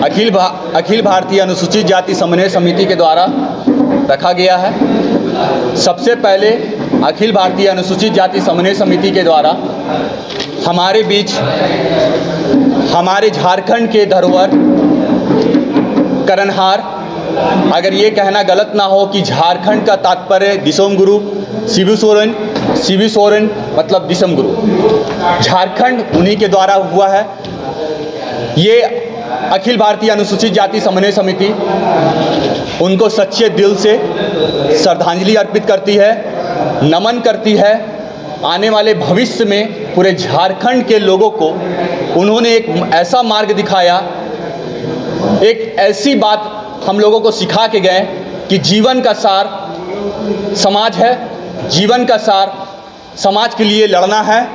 अखिल भारतीय अनुसूचित जाति समन्वय समिति के द्वारा रखा गया है। सबसे पहले अखिल भारतीय अनुसूचित जाति समन्वय समिति के द्वारा हमारे बीच हमारे झारखंड के धरोहर करनहार, अगर ये कहना गलत ना हो कि झारखंड का तात्पर्य दिसोम गुरु, शिबू सोरेन मतलब दिसम गुरु, झारखंड उन्हीं के द्वारा हुआ है। ये अखिल भारतीय अनुसूचित जाति समन्वय समिति उनको सच्चे दिल से श्रद्धांजलि अर्पित करती है, नमन करती है। आने वाले भविष्य में पूरे झारखंड के लोगों को उन्होंने एक ऐसा मार्ग दिखाया, एक ऐसी बात हम लोगों को सिखा के गए कि जीवन का सार समाज है, जीवन का सार समाज के लिए लड़ना है,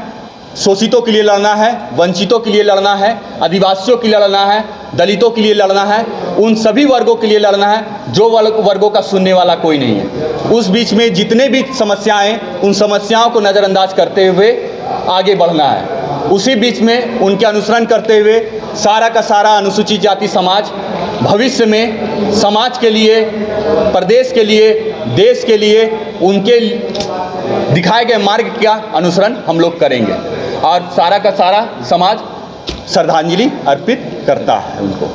शोषितों के लिए लड़ना है, वंचितों के लिए लड़ना है, आदिवासियों के लिए लड़ना है, दलितों के लिए लड़ना है, उन सभी वर्गों के लिए लड़ना है जो वर्गों का सुनने वाला कोई नहीं है। उस बीच में जितने भी समस्याएं, उन समस्याओं को नज़रअंदाज करते हुए आगे बढ़ना है। उसी बीच में उनके अनुसरण करते हुए सारा का सारा अनुसूचित जाति समाज भविष्य में समाज के लिए, प्रदेश के लिए, देश के लिए उनके दिखाए गए मार्ग का अनुसरण हम लोग करेंगे और सारा का सारा समाज श्रद्धांजलि अर्पित करता है उनको।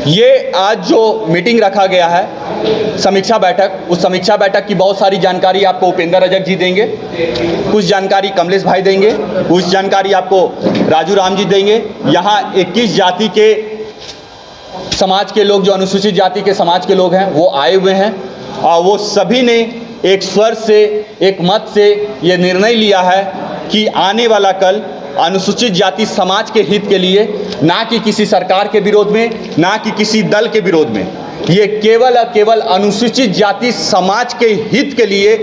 ये आज जो मीटिंग रखा गया है समीक्षा बैठक, उस समीक्षा बैठक की बहुत सारी जानकारी आपको उपेंद्र रजक जी देंगे, कुछ जानकारी कमलेश भाई देंगे, कुछ जानकारी आपको राजू राम जी देंगे। यहाँ 21 जाति के समाज के लोग, जो अनुसूचित जाति के समाज के लोग हैं, वो आए हुए हैं और वो सभी ने एक स्वर से, एक मत से ये निर्णय लिया है कि आने वाला कल अनुसूचित जाति समाज के हित के लिए, ना कि किसी सरकार के विरोध में, ना कि किसी दल के विरोध में, ये केवल और केवल अनुसूचित जाति समाज के हित के लिए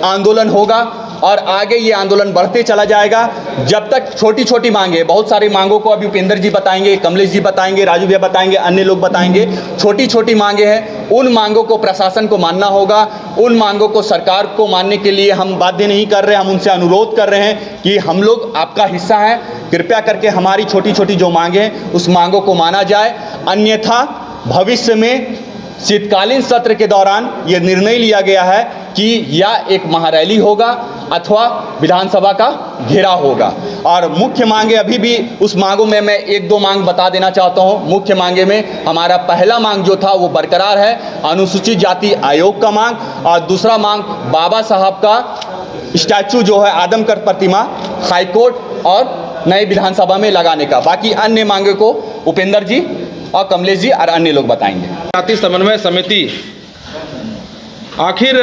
आंदोलन होगा और आगे ये आंदोलन बढ़ते चला जाएगा। जब तक छोटी छोटी मांगे, बहुत सारी मांगों को अभी उपेंद्र जी बताएंगे, कमलेश जी बताएंगे, राजू भैया बताएंगे, अन्य लोग बताएंगे, छोटी छोटी मांगे हैं, उन मांगों को प्रशासन को मानना होगा। उन मांगों को सरकार को मानने के लिए हम बाध्य नहीं कर रहे, हम उनसे अनुरोध कर रहे हैं कि हम लोग आपका हिस्सा हैं, कृपया करके हमारी छोटी छोटी जो मांगे हैं उस मांगों को माना जाए। अन्यथा भविष्य में शीतकालीन सत्र के दौरान ये निर्णय लिया गया है कि या एक महारैली होगा अथवा विधानसभा का घेराव होगा। और मुख्य मांगे अभी भी, उस मांगों में मैं एक दो मांग बता देना चाहता हूँ। मुख्य मांगे में हमारा पहला मांग जो था वो बरकरार है, अनुसूचित जाति आयोग का मांग, और दूसरा मांग बाबा साहब का स्टैचू जो है, आदमकद प्रतिमा, हाईकोर्ट और नए विधानसभा में लगाने का। बाकी अन्य मांगे को उपेंद्र जी और कमलेश जी और अन्य लोग बताएंगे। जाति समन्वय समिति आखिर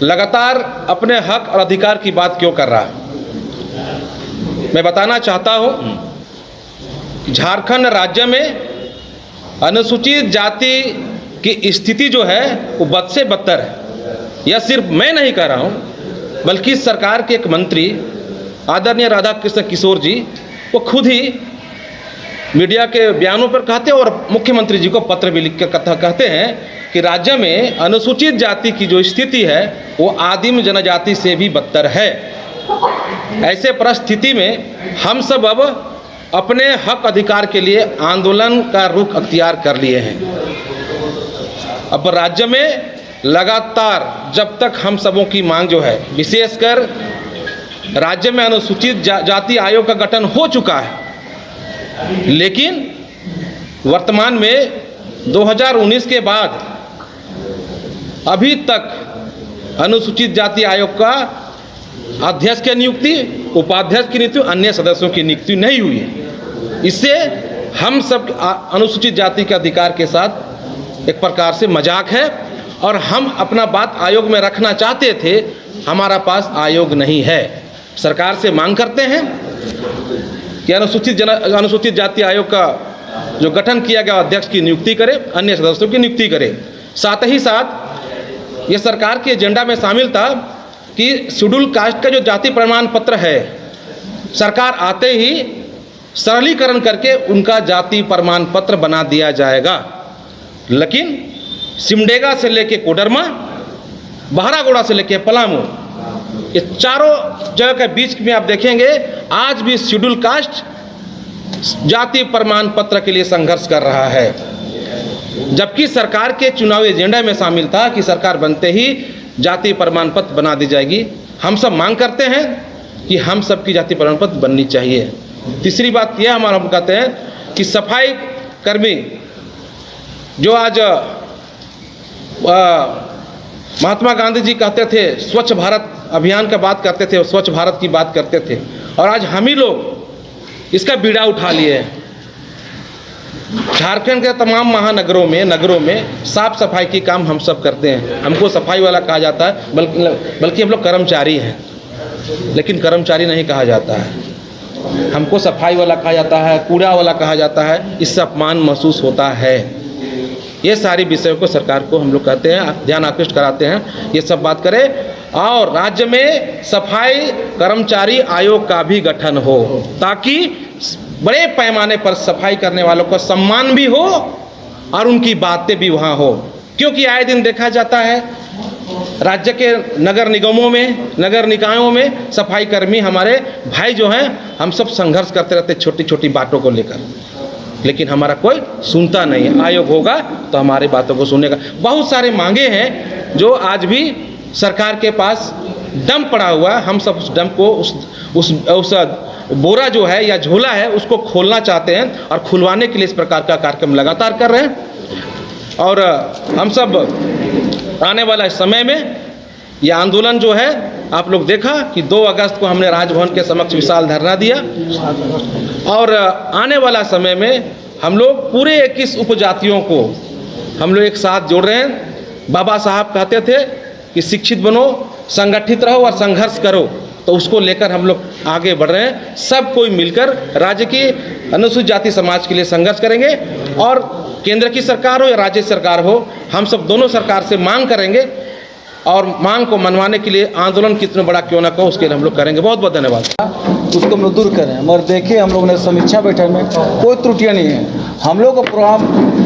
लगातार अपने हक और अधिकार की बात क्यों कर रहा है? मैं बताना चाहता हूं, झारखंड राज्य में अनुसूचित जाति की स्थिति जो है वो बद से बदतर है। यह सिर्फ मैं नहीं कह रहा हूं, बल्कि सरकार के एक मंत्री आदरणीय राधाकृष्ण किशोर जी वो खुद ही मीडिया के बयानों पर कहते हैं और मुख्यमंत्री जी को पत्र भी लिख कर कहते हैं कि राज्य में अनुसूचित जाति की जो स्थिति है वो आदिम जनजाति से भी बदतर है। ऐसे परिस्थिति में हम सब अब अपने हक अधिकार के लिए आंदोलन का रुख अख्तियार कर लिए हैं। अब राज्य में लगातार जब तक हम सबों की मांग जो है, विशेषकर राज्य में अनुसूचित जाति आयोग का गठन हो चुका है, लेकिन वर्तमान में 2019 के बाद अभी तक अनुसूचित जाति आयोग का अध्यक्ष की नियुक्ति, उपाध्यक्ष की नियुक्ति, अन्य सदस्यों की नियुक्ति नहीं हुई है। इससे हम सब अनुसूचित जाति के अधिकार के साथ एक प्रकार से मजाक है और हम अपना बात आयोग में रखना चाहते थे, हमारा पास आयोग नहीं है। सरकार से मांग करते हैं कि अनुसूचित जाति आयोग का जो गठन किया गया अध्यक्ष की नियुक्ति करे, अन्य सदस्यों की नियुक्ति करे। साथ ही साथ ये सरकार के एजेंडा में शामिल था कि शेड्यूल कास्ट का जो जाति प्रमाण पत्र है, सरकार आते ही सरलीकरण करके उनका जाति प्रमाण पत्र बना दिया जाएगा। लेकिन सिमडेगा से लेके कोडरमा, बहरागोड़ा से लेके पलामू, ये चारों जगह के बीच में आप देखेंगे आज भी शेड्यूल कास्ट जाति प्रमाण पत्र के लिए संघर्ष कर रहा है, जबकि सरकार के चुनावी एजेंडा में शामिल था कि सरकार बनते ही जाति प्रमाण पत्र बना दी जाएगी। हम सब मांग करते हैं कि हम सब की जाति प्रमाण पत्र बननी चाहिए। तीसरी बात यह हम कहते हैं कि सफाई कर्मी जो आज महात्मा गांधी जी कहते थे स्वच्छ भारत अभियान का बात करते थे, स्वच्छ भारत की बात करते थे, और आज हम ही लोग इसका बीड़ा उठा लिए हैं। झारखंड के तमाम महानगरों में नगरों में साफ सफाई की काम हम सब करते हैं। हमको सफाई वाला कहा जाता है, बल्कि हम लोग कर्मचारी हैं, लेकिन कर्मचारी नहीं कहा जाता है। हमको सफाई वाला कहा जाता है, कूड़ा वाला कहा जाता है, इससे अपमान महसूस होता है। ये सारी विषयों को सरकार को हम लोग कहते हैं, ध्यान आकृष्ट कराते हैं, ये सब बात करें और राज्य में सफाई कर्मचारी आयोग का भी गठन हो, ताकि बड़े पैमाने पर सफाई करने वालों का सम्मान भी हो और उनकी बातें भी वहाँ हो। क्योंकि आए दिन देखा जाता है राज्य के नगर निगमों में, नगर निकायों में सफाई कर्मी हमारे भाई जो हैं, हम सब संघर्ष करते रहते छोटी छोटी बातों को लेकर, लेकिन हमारा कोई सुनता नहीं है। आयोग होगा तो हमारी बातों को सुनेगा। बहुत सारे मांगे हैं जो आज भी सरकार के पास डंप पड़ा हुआ है। हम सब उस डंप को उस बोरा जो है या झोला है उसको खोलना चाहते हैं और खुलवाने के लिए इस प्रकार का कार्यक्रम लगातार कर रहे हैं। और हम सब आने वाला समय में यह आंदोलन जो है, आप लोग देखा कि 2 अगस्त को हमने राजभवन के समक्ष विशाल धरना दिया, और आने वाला समय में हम लोग पूरे 21 उपजातियों को हम लोग एक साथ जोड़ रहे हैं। बाबा साहब कहते थे कि शिक्षित बनो, संगठित रहो और संघर्ष करो, तो उसको लेकर हम लोग आगे बढ़ रहे हैं। सब कोई मिलकर राज्य की अनुसूचित जाति समाज के लिए संघर्ष करेंगे, और केंद्र की सरकार हो या राज्य सरकार हो, हम सब दोनों सरकार से मांग करेंगे, और मांग को मनवाने के लिए आंदोलन कितना बड़ा क्यों ना हो उसके लिए हम लोग करेंगे। बहुत बहुत धन्यवाद। उसको हम लोग दूर करें। मगर देखिए, हम लोगों ने समीक्षा बैठक में कोई त्रुटियां नहीं है। हम लोग का प्रोग्राम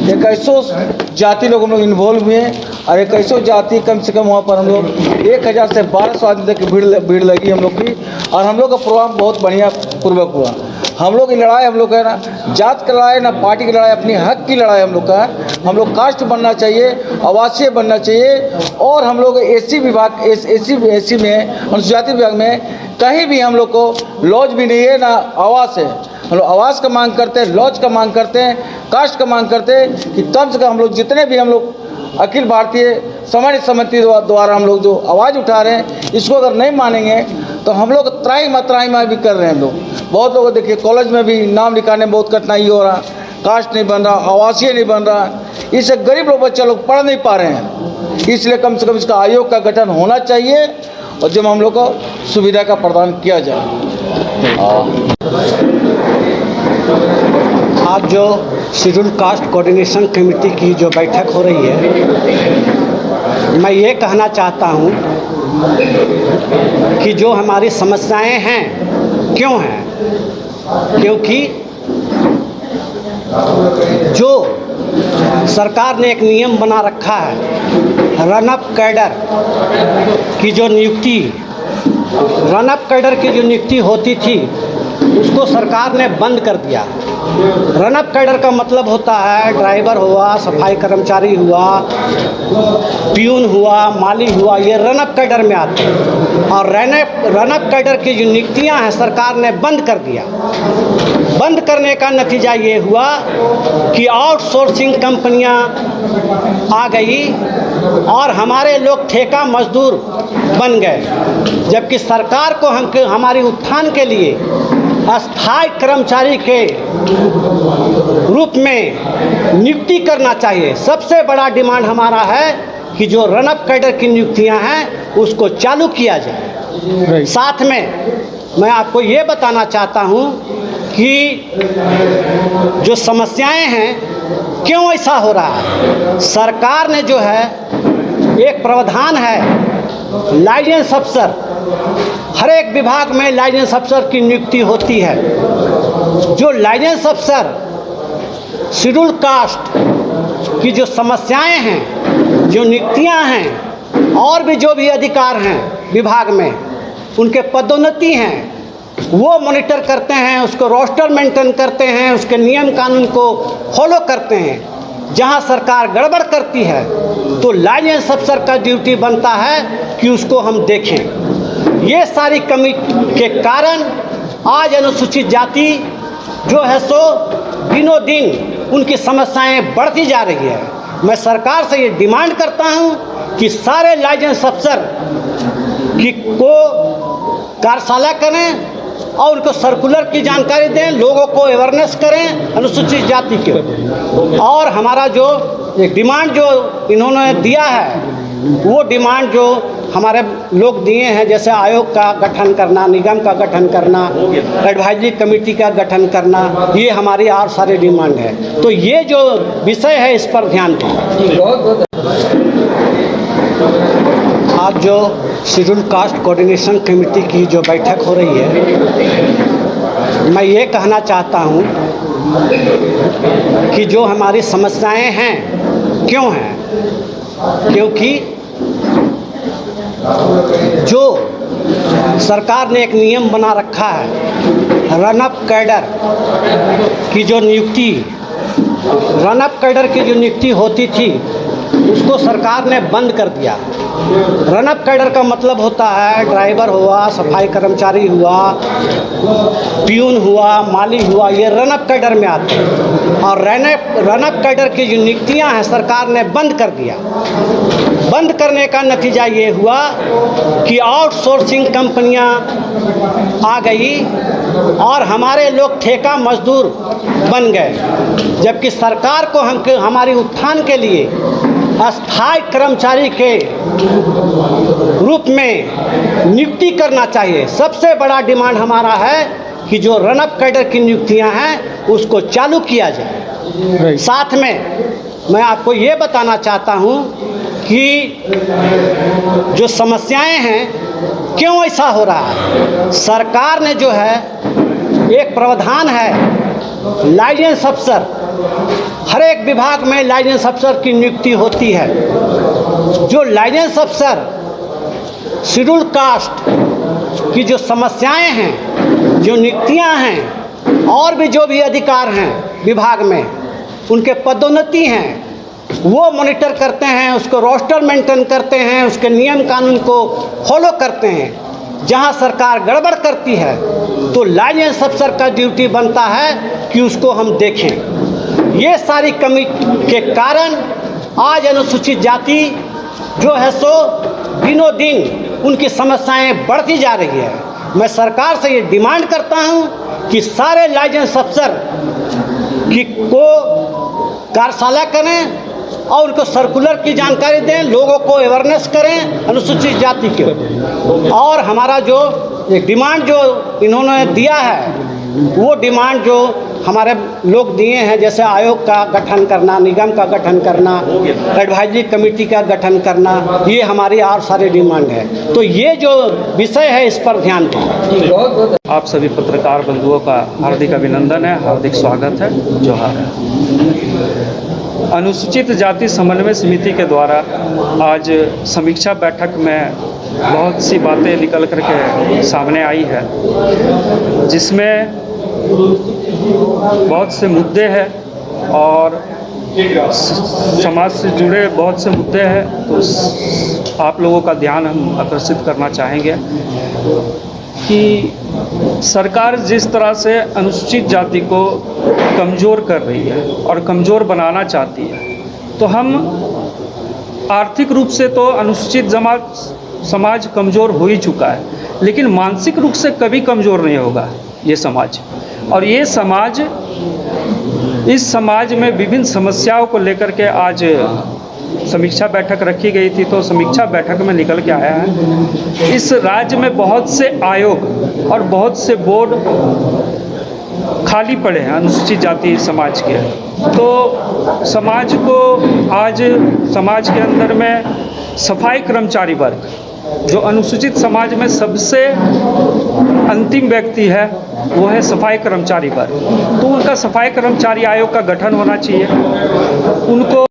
21 जाति लोग हम लोग इन्वॉल्व हुए हैं, और 21 जाति कम से कम वहाँ पर हम लोग 1000 से 1200 आदमी तक की भीड़ लगी हम लोग की, और हम लोग का प्रोग्राम बहुत बढ़िया पूर्वक हुआ। हम लोग की लड़ाई हम लोग का ना जात की लड़ाई ना पार्टी की लड़ाई, अपनी हक की लड़ाई हम लोग का है। हम लोग कास्ट बनना चाहिए, आवासीय बनना चाहिए, और हम लोग एसी विभाग एसी में अनुसूचित जाति विभाग में कहीं भी हम लोग को लॉज भी नहीं है ना आवास है। हम लोग आवास का मांग करते हैं, लॉज का मांग करते हैं, कास्ट का मांग करते हैं कि कम से कम हम लोग जितने भी हम लोग अखिल भारतीय समाज समिति द्वारा हम लोग जो आवाज़ उठा रहे हैं, इसको अगर नहीं मानेंगे तो हम लोग त्राही मात्राही भी कर रहे हैं। हम लोग बहुत लोग देखिए कॉलेज में भी नाम लिखाने में बहुत कठिनाई हो रहा, कास्ट नहीं बन रहा, आवासीय नहीं बन रहा, इससे गरीब लोग बच्चे लोग पढ़ नहीं पा रहे हैं। इसलिए कम से कम इसका आयोग का गठन होना चाहिए, और जब हम लोग को सुविधा का प्रदान किया जाए। आज जो शेड्यूल कास्ट कोऑर्डिनेशन कमेटी की जो बैठक हो रही है, मैं ये कहना चाहता हूँ कि जो हमारी समस्याएं हैं क्यों हैं, क्योंकि जो सरकार ने एक नियम बना रखा है, रन अप कैडर की जो नियुक्ति, रन अप कैडर की जो नियुक्ति होती थी उसको सरकार ने बंद कर दिया। रन अप कैडर का मतलब होता है ड्राइवर हुआ, सफाई कर्मचारी हुआ, प्यून हुआ, माली हुआ, ये रन अप कैडर में आते हैं। और रन अप कैडर की जो नियुक्तियां हैं सरकार ने बंद कर दिया। बंद करने का नतीजा ये हुआ कि आउटसोर्सिंग कंपनियां आ गई और हमारे लोग ठेका मजदूर बन गए, जबकि सरकार को हमारी उत्थान के लिए अस्थायी कर्मचारी के रूप में नियुक्ति करना चाहिए। सबसे बड़ा डिमांड हमारा है कि जो रन अप कैडर की नियुक्तियां हैं उसको चालू किया जाए। साथ में मैं आपको ये बताना चाहता हूँ कि जो समस्याएं हैं क्यों ऐसा हो रहा है। सरकार ने जो है एक प्रावधान है लाइसेंस अफसर, हर एक विभाग में लाइसेंस अफसर की नियुक्ति होती है। जो लाइसेंस अफसर शेड्यूल कास्ट की जो समस्याएं हैं, जो नियुक्तियां हैं और भी जो भी अधिकार हैं विभाग में, उनके पदोन्नति हैं, वो मॉनिटर करते हैं, उसको रोस्टर मेंटेन करते हैं, उसके नियम कानून को फॉलो करते हैं। जहां सरकार गड़बड़ करती है तो लाइसेंस अफसर का ड्यूटी बनता है कि उसको हम देखें। ये सारी कमी के कारण आज अनुसूचित जाति जो है सो दिनों दिन उनकी समस्याएं बढ़ती जा रही है। मैं सरकार से ये डिमांड करता हूं कि सारे लाइसेंस अफसर को कार्यशाला करें और उनको सर्कुलर की जानकारी दें, लोगों को अवेयरनेस करें अनुसूचित जाति के। और हमारा जो एक डिमांड जो इन्होंने दिया है, वो डिमांड जो हमारे लोग दिए हैं, जैसे आयोग का गठन करना, निगम का गठन करना, एडवाइजरी कमेटी का गठन करना, ये हमारी और सारी डिमांड है। तो ये जो विषय है इस पर ध्यान दें। आज जो शेड्यूल कास्ट कोऑर्डिनेशन कमेटी की जो बैठक हो रही है, मैं ये कहना चाहता हूँ कि जो हमारी समस्याएं हैं क्यों हैं, क्योंकि जो सरकार ने एक नियम बना रखा है, रन अप कैडर की जो नियुक्ति, रन अप कैडर की जो नियुक्ति होती थी उसको सरकार ने बंद कर दिया। रन अप कैडर का मतलब होता है ड्राइवर हुआ, सफाई कर्मचारी हुआ, प्यून हुआ, माली हुआ, ये रन अप कैडर में आते हैं। और रन अप कैडर की जो नियुक्तियां हैं सरकार ने बंद कर दिया। बंद करने का नतीजा ये हुआ कि आउटसोर्सिंग कंपनियां आ गई और हमारे लोग ठेका मजदूर बन गए। जबकि सरकार को हमारी उत्थान के लिए अस्थायी कर्मचारी के रूप में नियुक्ति करना चाहिए। सबसे बड़ा डिमांड हमारा है कि जो रन अप कैडर की नियुक्तियां हैं उसको चालू किया जाए। साथ में मैं आपको ये बताना चाहता हूं कि जो समस्याएं हैं क्यों ऐसा हो रहा है। सरकार ने जो है एक प्रावधान है लाइसेंस अफसर, हर एक विभाग में लाइसेंस अफसर की नियुक्ति होती है। जो लाइसेंस अफसर शेड्यूल कास्ट की जो समस्याएं हैं, जो नियुक्तियां हैं और भी जो भी अधिकार हैं विभाग में, उनके पदोन्नति हैं, वो मॉनिटर करते हैं, उसको रोस्टर मेंटेन करते हैं, उसके नियम कानून को फॉलो करते हैं। जहां सरकार गड़बड़ करती है तो लाइसेंस अफसर का ड्यूटी बनता है कि उसको हम देखें। ये सारी कमी के कारण आज अनुसूचित जाति जो है सो दिनों दिन उनकी समस्याएं बढ़ती जा रही है। मैं सरकार से ये डिमांड करता हूं कि सारे लाइसेंस अफसर को कार्यशाला करें और उनको सर्कुलर की जानकारी दें, लोगों को अवेयरनेस करें अनुसूचित जाति के। और हमारा जो एक डिमांड जो इन्होंने दिया है, वो डिमांड जो हमारे लोग दिए हैं, जैसे आयोग का गठन करना, निगम का गठन करना, एडवाइजरी कमेटी का गठन करना, ये हमारी और सारी डिमांड है। तो ये जो विषय है इस पर ध्यान दें। आप सभी पत्रकार बंधुओं का हार्दिक अभिनंदन है, हार्दिक स्वागत है, जोहार है। अनुसूचित जाति समन्वय समिति के द्वारा आज समीक्षा बैठक में बहुत सी बातें निकल कर के सामने आई है, जिसमें बहुत से मुद्दे हैं और समाज से जुड़े बहुत से मुद्दे हैं। तो आप लोगों का ध्यान हम आकर्षित करना चाहेंगे कि सरकार जिस तरह से अनुसूचित जाति को कमज़ोर कर रही है और कमज़ोर बनाना चाहती है, तो हम आर्थिक रूप से तो अनुसूचित समाज कमज़ोर हो ही चुका है, लेकिन मानसिक रूप से कभी कमज़ोर नहीं होगा ये समाज। और ये समाज, इस समाज में विभिन्न समस्याओं को लेकर के आज समीक्षा बैठक रखी गई थी। तो समीक्षा बैठक में निकल के आया है इस राज्य में बहुत से आयोग और बहुत से बोर्ड खाली पड़े हैं अनुसूचित जाति समाज के। तो समाज को आज समाज के अंदर में सफाई कर्मचारी वर्ग, जो अनुसूचित समाज में सबसे अंतिम व्यक्ति है, वो है सफाई कर्मचारी वर्ग। तो उनका सफाई कर्मचारी आयोग का गठन होना चाहिए। उनको